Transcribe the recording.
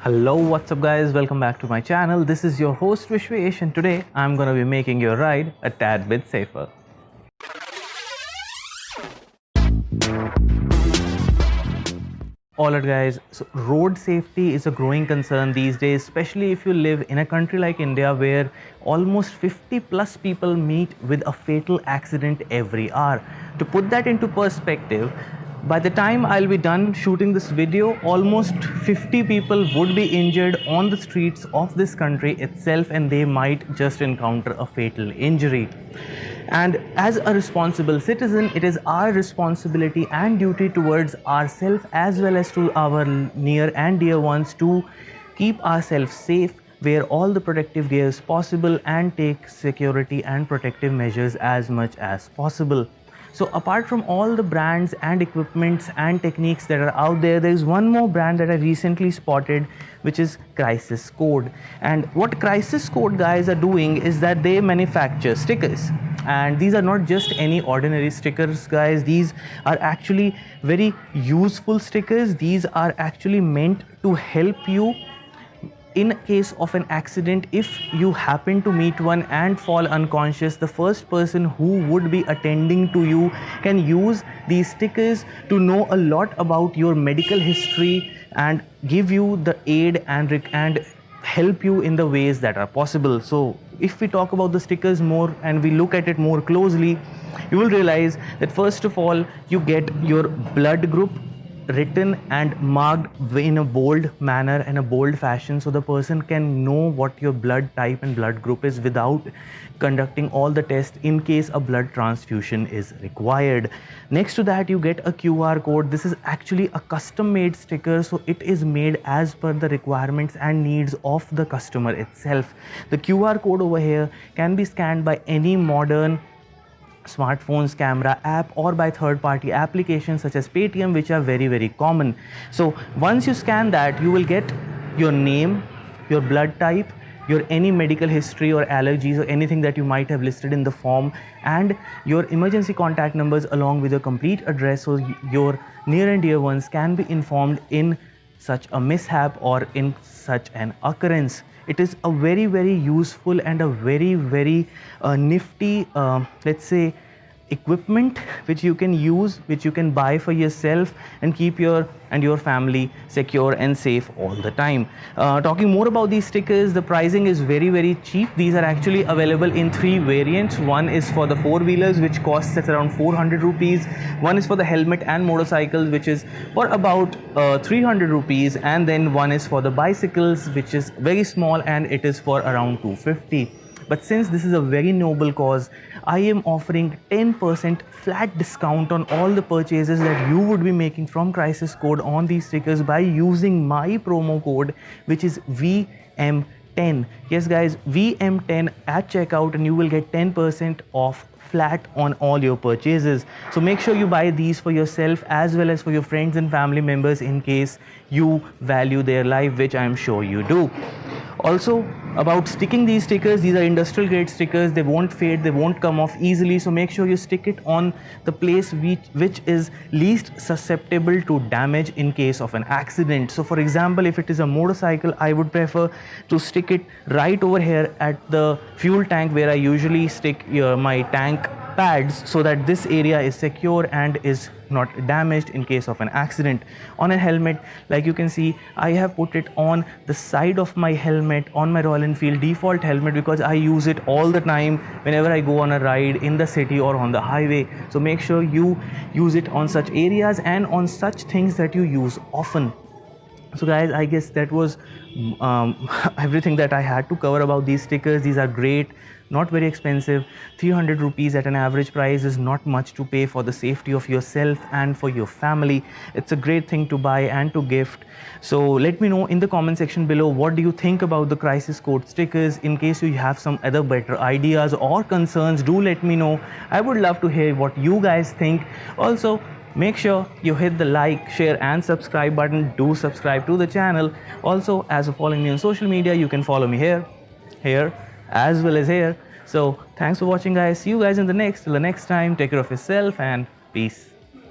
Hello, what's up guys, welcome back to my channel. This is your host Vishvesh and today I'm gonna be making your ride a tad bit safer. Alright guys, so road safety is a growing concern these days, especially if you live in a country like India where almost 50 plus people meet with a fatal accident every hour. To put that into perspective, by the time I'll be done shooting this video, almost 50 people would be injured on the streets of this country itself, and they might just encounter a fatal injury. And as a responsible citizen, it is our responsibility and duty towards ourselves as well as to our near and dear ones to keep ourselves safe, wear all the protective gear possible, and take security and protective measures as much as possible. So apart from all the brands and equipments and techniques that are out there, there is one more brand that I recently spotted, which is Crisis Code. And what Crisis Code guys are doing is that they manufacture stickers. And these are not just any ordinary stickers guys, these are actually very useful stickers. These are actually meant to help you in case of an accident. If you happen to meet one and fall unconscious, the first person who would be attending to you can use these stickers to know a lot about your medical history and give you the aid and help you in the ways that are possible. So if we talk about the stickers more and we look at it more closely, you will realize that first of all you get your blood group written and marked in a bold manner and a bold fashion, so the person can know what your blood type and blood group is without conducting all the tests in case a blood transfusion is required. Next to that you get a QR code. This is actually a custom made sticker, so it is made as per the requirements and needs of the customer itself. The QR code over here can be scanned by any modern smartphones camera app or by third-party applications such as Paytm, which are very common. So once you scan that, you will get your name, your blood type, your any medical history or allergies or anything that you might have listed in the form, and your emergency contact numbers along with your complete address, so your near and dear ones can be informed in such a mishap or in such an occurrence. It is a very useful and a very nifty let's say equipment which you can use, which you can buy for yourself and keep your family secure and safe all the time. Talking more about these stickers, the pricing is very cheap. These are actually available in 3 variants. One is for the 4-wheelers, which costs at around 400 rupees. One is for the helmet and motorcycles, which is for about 300 rupees, and then one is for the bicycles, which is very small and it is for around 250. But since this is a very noble cause, I am offering 10% flat discount on all the purchases that you would be making from Crisis Code on these stickers by using my promo code, which is VM10. Yes guys, VM10 at checkout, and you will get 10% off flat on all your purchases. So make sure you buy these for yourself as well as for your friends and family members in case you value their life, which I am sure you do. Also, about sticking these stickers, these are industrial grade stickers. They won't fade, they won't come off easily, so make sure you stick it on the place which is least susceptible to damage in case of an accident. So for example, if it is a motorcycle, I would prefer to stick it right over here at the fuel tank where I usually stick my tank pads, so that this area is secure and is not damaged in case of an accident. On a helmet, like you can see, I have put it on the side of my helmet on my Royal Enfield default helmet because I use it all the time whenever I go on a ride in the city or on the highway. So make sure you use it on such areas and on such things that you use often. So guys, I guess that was everything that I had to cover about these stickers. These are great, not very expensive. 300 rupees at an average price is not much to pay for the safety of yourself and for your family. It's a great thing to buy and to gift. So let me know in the comment section below, what do you think about the Crisis Code stickers? In case you have some other better ideas or concerns, do let me know. I would love to hear what you guys think. Also, make sure you hit the like, share and subscribe button. Do subscribe to the channel. Also, as for following me on social media, you can follow me here as well as here. So thanks for watching guys. See you guys in the next. Till the next time, take care of yourself and peace.